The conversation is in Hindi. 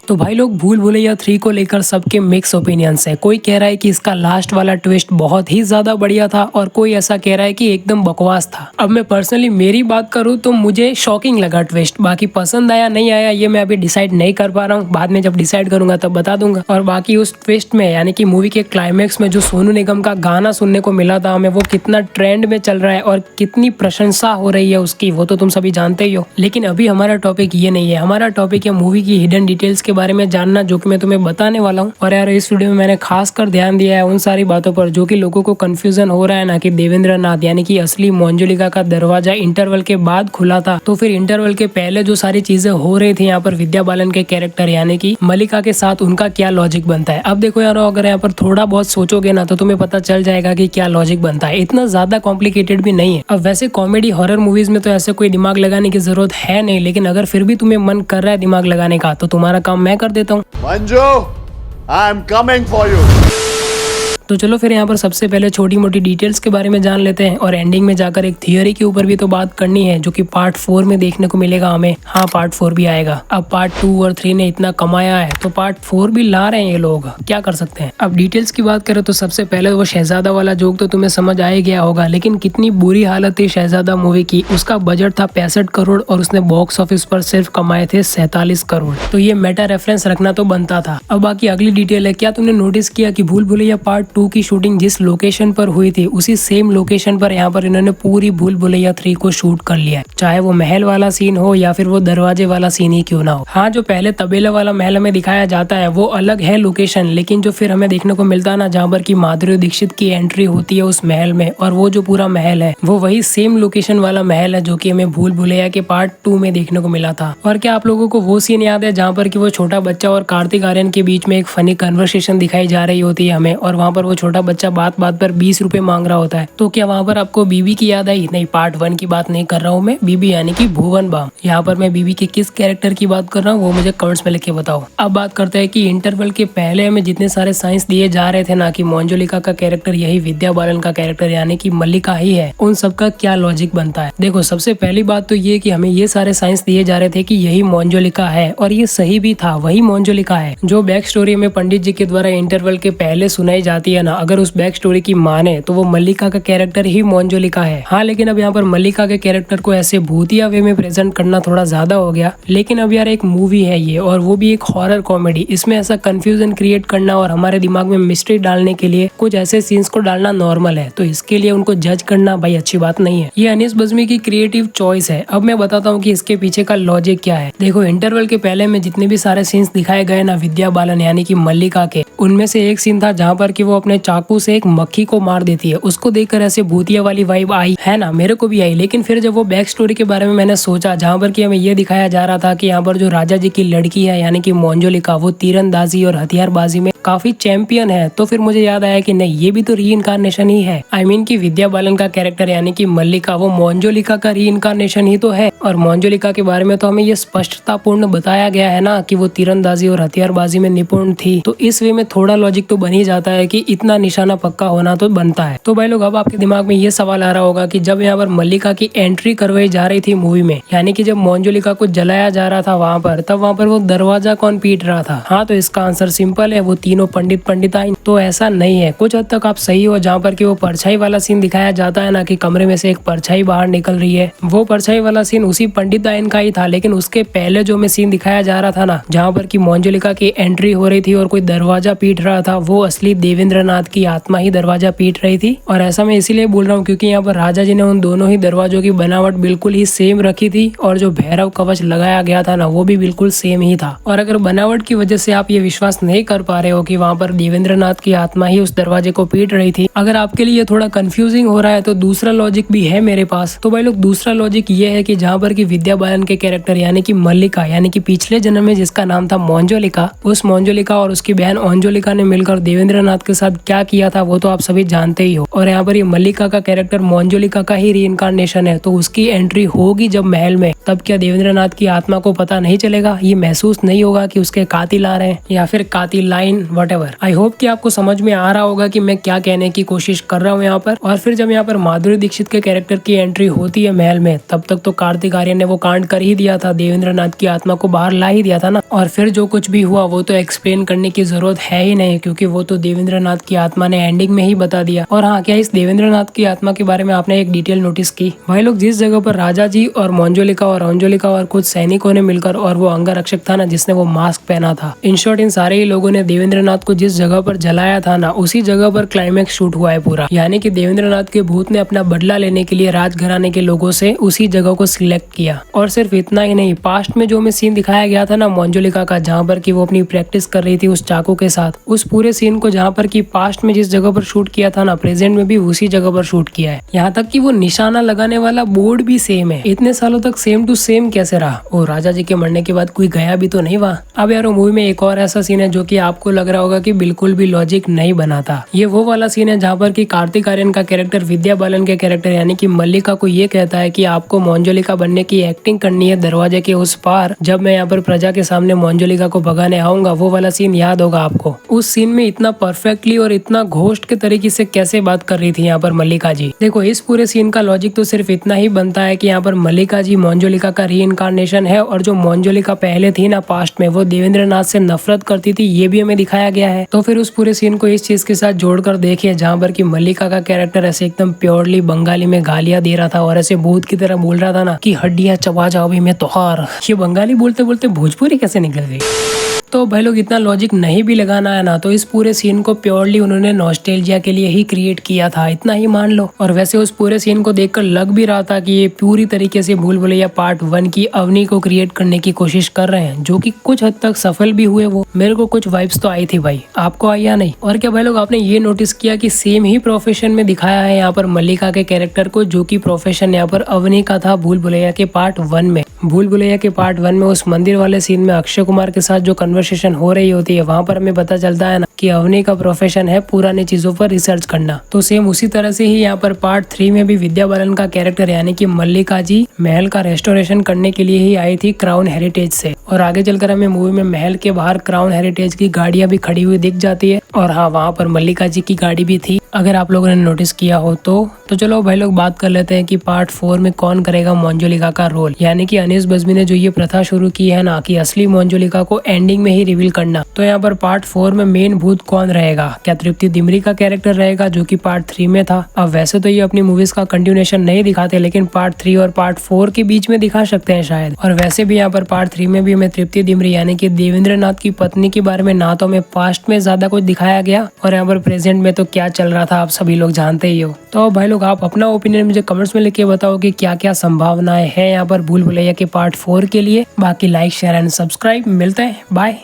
तो भाई लोग भूल भुलैया 3 को लेकर सबके मिक्स ओपिनियंस है। कोई कह रहा है कि इसका लास्ट वाला ट्विस्ट बहुत ही ज्यादा बढ़िया था और कोई ऐसा कह रहा है कि एकदम बकवास था। अब मैं पर्सनली मेरी बात करूँ तो मुझे शॉकिंग लगा ट्विस्ट। बाकी पसंद आया नहीं आया ये मैं अभी डिसाइड नहीं कर पा रहा हूँ, बाद में जब डिसाइड करूंगा तब बता दूंगा। और बाकी उस ट्विस्ट में यानी कि मूवी के क्लाइमेक्स में जो सोनू निगम का गाना सुनने को मिला था हमें, वो कितना ट्रेंड में चल रहा है और कितनी प्रशंसा हो रही है उसकी, वो तो तुम सभी जानते ही हो। लेकिन अभी हमारा टॉपिक ये नहीं है, हमारा टॉपिक है मूवी की हिडन डिटेल्स के बारे में जानना, जो कि मैं तुम्हें बताने वाला हूँ। और यार इस वीडियो में मैंने खासकर ध्यान दिया है उन सारी बातों पर जो कि लोगों को कंफ्यूजन हो रहा है ना, कि देवेंद्र नाथ यानी कि असली मंजुलिका का दरवाजा इंटरवल के बाद खुला था, तो फिर इंटरवल के पहले जो सारी चीजें हो रही थी यहाँ पर विद्या बालन के कैरेक्टर यानी कि मल्लिका के साथ, उनका क्या लॉजिक बनता है। अब देखो यार, अगर यहाँ पर थोड़ा बहुत सोचोगे ना तो तुम्हें पता चल जाएगा कि क्या लॉजिक बनता है। इतना ज्यादा कॉम्प्लिकेटेड भी नहीं है। अब वैसे कॉमेडी हॉरर मूवीज में तो ऐसे कोई दिमाग लगाने की जरूरत है नहीं, लेकिन अगर फिर भी तुम्हें मन कर रहा है दिमाग लगाने का तो तुम्हारा काम मैं कर देता हूँ। Manju, I'm coming for you. तो चलो फिर यहाँ पर सबसे पहले छोटी मोटी डिटेल्स के बारे में जान लेते हैं और एंडिंग में जाकर एक थियोरी के ऊपर भी तो बात करनी है, जो कि पार्ट 4 में देखने को मिलेगा हमें। हाँ, पार्ट 4 भी आएगा। अब पार्ट 2 और 3 ने इतना कमाया है तो पार्ट 4 भी ला रहे हैं ये लोग, क्या कर सकते हैं। अब डिटेल्स की बात करें तो सबसे पहले वो शहजादा वाला जोक तो तुम्हें समझ आ ही गया होगा, लेकिन कितनी बुरी हालत थी शहजादा मूवी की। उसका बजट था 65 करोड़ और उसने बॉक्स ऑफिस पर सिर्फ कमाए थे 47 करोड़। तो ये मेटा रेफरेंस रखना तो बनता था। अब बाकी अगली डिटेल है, क्या तुमने नोटिस किया कि भूल भुलैया पार्ट 2 की शूटिंग जिस लोकेशन पर हुई थी उसी सेम लोकेशन पर यहाँ पर इन्होंने पूरी भूल भुलैया 3 को शूट कर लिया है, चाहे वो महल वाला सीन हो या फिर वो दरवाजे वाला सीन ही क्यों ना हो। हाँ, जो पहले तबेला वाला महल हमें दिखाया जाता है वो अलग है लोकेशन, लेकिन जो फिर हमें देखने को मिलता है ना जहाँ पर की माधुरी दीक्षित की एंट्री होती है उस महल में, और वो जो पूरा महल है वो वही सेम लोकेशन वाला महल है जो की हमें भूल भुलैया के पार्ट 2 में देखने को मिला था। और क्या आप लोगों को वो सीन याद है जहाँ पर की वो छोटा बच्चा और कार्तिक आर्यन के बीच में एक फनी कन्वर्सेशन दिखाई जा रही होती है हमें, और वहाँ पर वो छोटा बच्चा बात बात पर 20 रुपए मांग रहा होता है। तो क्या वहाँ पर आपको बीबी की याद आई? नहीं, पार्ट 1 की बात नहीं कर रहा हूँ मैं, बीबी यानी कि भुवन बाम। यहाँ पर मैं बीबी के किस कैरेक्टर की बात कर रहा हूँ वो मुझे कमेंट्स में लिख के बताओ। अब बात करते हैं कि इंटरवल के पहले हमें जितने सारे साइंस दिए जा रहे थे ना, कि मंजुलिका का कैरेक्टर यही विद्या बालन का कैरेक्टर यानी कि मल्लिका ही है, उन सब का क्या लॉजिक बनता है। देखो, सबसे पहली बात तो ये कि हमें ये सारे साइंस दिए जा रहे थे कि यही मंजुलिका है, और ये सही भी था, वही मंजुलिका है। जो बैक स्टोरी में पंडित जी के द्वारा इंटरवल के पहले सुनाई जाती है ना, अगर उस बैक स्टोरी की माने तो वो मल्लिका का कैरेक्टर ही मंजुलिका है। हाँ, लेकिन अब यहाँ पर मल्लिका के कैरेक्टर को ऐसे भूतिया वे में प्रेजेंट करना थोड़ा ज्यादा हो गया। लेकिन अब यार एक मूवी है ये, और वो भी एक हॉरर कॉमेडी, इसमें ऐसा कंफ्यूजन क्रिएट करना और हमारे दिमाग में मिस्ट्री डालने के लिए कुछ ऐसे सीन्स को डालना नॉर्मल है, तो इसके लिए उनको जज करना भाई अच्छी बात नहीं है। ये अनीस बज्मी की क्रिएटिव चॉइस है। अब मैं बताता हूँ कि इसके पीछे का लॉजिक क्या है। देखो, इंटरवल के पहले में जितने भी सारे सीन्स दिखाए गए ना विद्या बालन यानी कि मल्लिका के, उनमें से एक सीन था जहाँ पर कि वो अपने चाकू से एक मक्खी को मार देती है। उसको देखकर ऐसे भूतिया वाली वाइब आई है ना, मेरे को भी आई। लेकिन फिर जब वो बैक स्टोरी के बारे में मैंने सोचा, जहाँ पर कि हमें ये दिखाया जा रहा था कि यहाँ पर जो राजा जी की लड़की है यानी कि मंजुलिका, वो तीरंदाजी और हथियारबाजी में काफी चैंपियन है, तो फिर मुझे याद आया कि नहीं, ये भी तो री इनकारनेशन ही है। आई मीन कि विद्या बालन का कैरेक्टर यानी कि मल्लिका वो मंजुलिका का री इनकारनेशन ही तो है। और मंजुलिका के बारे में तो हमें ये स्पष्टता पूर्ण बताया गया है ना कि वो तीरंदाजी और हथियारबाजी में निपुण थी, तो इस वे में थोड़ा लॉजिक तो बन ही जाता है कि इतना निशाना पक्का होना तो बनता है। तो भाई लोग, अब आपके दिमाग में ये सवाल आ रहा होगा कि जब यहाँ पर मल्लिका की एंट्री करवाई जा रही थी मूवी में, यानी कि जब मंजुलिका को जलाया जा रहा था वहाँ पर, तब वहाँ पर वो दरवाजा कौन पीट रहा था? हाँ, तो इसका आंसर सिंपल है, वो तीनों पंडिताइन। तो ऐसा नहीं है, कुछ हद तक आप सही हो। जहाँ पर कि वो परछाई वाला सीन दिखाया जाता है ना, कि कमरे में से एक परछाई बाहर निकल रही है, वो परछाई वाला सीन उसी पंडिताइन का ही था। लेकिन उसके पहले जो में सीन दिखाया जा रहा था ना, जहाँ पर कि मंजुलिका की एंट्री हो रही थी और कोई दरवाजा पीट रहा था, वो असली देवेंद्र नाथ की आत्मा ही दरवाजा पीट रही थी। और ऐसा मैं इसीलिए बोल रहा हूँ क्योंकि यहाँ पर राजा जी ने उन दोनों ही दरवाजों की बनावट बिल्कुल ही सेम रखी थी, और जो भैरव कवच लगाया गया था ना, वो भी बिल्कुल सेम ही था। और अगर बनावट की वजह से आप ये विश्वास नहीं कर पा रहे हो कि वहाँ पर देवेंद्र नाथ की आत्मा ही उस दरवाजे को पीट रही थी, अगर आपके लिए थोड़ा कंफ्यूजिंग हो रहा है, तो दूसरा लॉजिक भी है मेरे पास। तो भाई लोग, दूसरा लॉजिक ये है कि जहाँ पर की विद्या बालन के कैरेक्टर यानी कि मल्लिका यानी कि पिछले जन्म में जिसका नाम था मंजुलिका, उस मंजुलिका और उसकी बहन अंजुलिका ने मिलकर देवेंद्र नाथ के साथ साथ क्या किया था वो तो आप सभी जानते ही हो। और यहाँ पर ये मल्लिका का कैरेक्टर मंजुलिका का ही रीइंकार्नेशन है, तो उसकी एंट्री होगी जब महल में, तब क्या देवेंद्रनाथ की आत्मा को पता नहीं चलेगा, ये महसूस नहीं होगा कि उसके कातिल आ रहे हैं या फिर कातिल लाइन वटेवर। आई होप कि आपको समझ में आ रहा होगा कि मैं क्या कहने की कोशिश कर रहा हूँ यहाँ पर। और फिर जब यहाँ पर माधुरी दीक्षित के कैरेक्टर की एंट्री होती है महल में, तब तक तो कार्तिक आर्यन ने वो कांड कर ही दिया था, देवेंद्रनाथ की आत्मा को बाहर ला ही दिया था ना। और फिर जो कुछ भी हुआ वो तो एक्सप्लेन करने की जरूरत है ही नहीं, क्योंकि वो तो देवेंद्रनाथ की आत्मा ने एंडिंग में ही बता दिया। और हाँ, क्या इस देवेंद्रनाथ की आत्मा के बारे में आपने एक डिटेल नोटिस की? भाई लोग, जिस जगह पर राजा जी और मंजुलिका और कुछ सैनिकों ने मिलकर, और वो अंगरक्षक था ना जिसने वो मास्क पहना था, इन शॉर्ट इन सारे ही लोगों ने देवेंद्रनाथ को जिस जगह पर जलाया था ना, उसी जगह पर क्लाइमैक्स शूट हुआ है पूरा। यानी कि देवेंद्रनाथ के भूत ने अपना बदला लेने के लिए राजघराने के लोगों से उसी जगह को सिलेक्ट किया। और सिर्फ इतना ही नहीं, पास्ट में जो हमें सीन दिखाया गया था ना मंजुलिका का, जहाँ पर कि वो अपनी प्रैक्टिस कर रही थी उस चाकू के साथ, उस पूरे सीन को जहाँ पर कि पास्ट में जिस जगह पर शूट किया था ना, प्रेजेंट में भी उसी जगह पर शूट किया है। यहाँ तक कि वो निशाना लगाने वाला बोर्ड भी सेम है। इतने सालों तक सेम टू सेम कैसे रहा? और राजा जी के मरने के बाद कोई गया भी तो नहीं वहाँ? अब यार, मूवी में एक और ऐसा सीन है जो कि आपको लग रहा होगा कि बिल्कुल भी लॉजिक नहीं बनाता। ये वो वाला सीन है जहाँ पर कि कार्तिक आर्यन का कैरेक्टर विद्या बालन के कैरेक्टर यानी कि मल्लिका को ये कहता है कि आपको मंजुलिका बनने की एक्टिंग करनी है दरवाजे के उस पार, जब मैं यहाँ पर प्रजा के सामने मंजुलिका को भगाने आऊंगा। वो वाला सीन याद होगा आपको? उस सीन में इतना परफेक्टली और इतना घोस्ट के तरीके से कैसे बात कर रही थी यहाँ पर मल्लिका जी। देखो, इस पूरे सीन का लॉजिक तो सिर्फ इतना ही बनता है कि यहाँ पर मल्लिका जी मंजुलिका का रीइंकार्नेशन है, और जो मंजुलिका पहले थी ना पास्ट में, वो देवेंद्रनाथ से नफरत करती थी, ये भी हमें दिखाया गया है। तो फिर उस पूरे सीन को इस चीज के साथ जोड़कर देखिए, जहाँ पर कि मल्लिका का कैरेक्टर ऐसे एकदम प्योरली बंगाली में गालियां दे रहा था और ऐसे भूत की तरह बोल रहा था ना कि हड्डियां चबा जाओ भी मैं तोहार। ये बंगाली बोलते बोलते भोजपुरी कैसे निकल गई? तो भाई लोग, इतना लॉजिक नहीं भी लगाना है ना, तो इस पूरे सीन को प्योरली उन्होंने नॉस्टैल्जिया के लिए ही क्रिएट किया था, इतना ही मान लो। और वैसे उस पूरे सीन को देखकर लग भी रहा था कि ये पूरी तरीके से भूल भुलैया पार्ट 1 की अवनी को क्रिएट करने की कोशिश कर रहे हैं, जो कि कुछ हद तक सफल भी हुए। वो मेरे को कुछ वाइब्स तो आई थी भाई, आपको आई या नहीं? और क्या भाई लोग, आपने ये नोटिस किया कि सेम ही प्रोफेशन में दिखाया है यहाँ पर मल्लिका के कैरेक्टर को, जो की प्रोफेशन यहाँ पर अवनी का था भूल भुलैया के पार्ट 1 में। भूल भुलैया के पार्ट 1 में उस मंदिर वाले सीन में अक्षय कुमार के साथ जो कन्वर्सेशन हो रही होती है, वहाँ पर हमें पता चलता है ना कि अवनी का प्रोफेशन है पुरानी चीजों पर रिसर्च करना। तो सेम उसी तरह से ही यहाँ पर पार्ट 3 में भी विद्या बालन का कैरेक्टर यानी कि मल्लिका जी महल का रेस्टोरेशन करने के लिए ही आई थी क्राउन हेरिटेज से। और आगे चलकर हमें मूवी में महल के बाहर क्राउन हेरिटेज की गाड़ियां भी खड़ी हुई दिख जाती है। और हाँ, वहाँ पर मल्लिका जी की गाड़ी भी थी, अगर आप लोगों ने नोटिस किया हो तो चलो भाई लोग बात कर लेते हैं कि पार्ट 4 में कौन करेगा मंजुलिका का रोल। यानी कि अनीस बज्मी ने जो ये प्रथा शुरू की है ना कि असली मंजुलिका को एंडिंग में ही रिवील करना, तो यहाँ पर पार्ट 4 में मेन भूत कौन रहेगा? क्या तृप्ति दिमरी का कैरेक्टर रहेगा जो कि पार्ट 3 में था? अब वैसे तो ये अपनी मूवीज का कंटिन्यूएशन नहीं दिखाते, लेकिन पार्ट 3 और पार्ट 4 के बीच में दिखा सकते हैं शायद। और वैसे भी यहाँ पर पार्ट 3 में भी हमें तृप्ति दिमरी यानी कि देवेंद्रनाथ की पत्नी के बारे में ना तो हमें पास्ट में ज्यादा कुछ दिखाया गया, और यहाँ पर प्रेजेंट में तो क्या चल रहा था आप सभी लोग जानते ही हो। तो भाई लोग, आप अपना ओपिनियन मुझे कमेंट्स में लिख के बताओ कि क्या क्या संभावनाएं हैं यहाँ पर भूल भुलैया के पार्ट 4 के लिए। बाकी लाइक शेयर एंड सब्सक्राइब, मिलते हैं, बाय।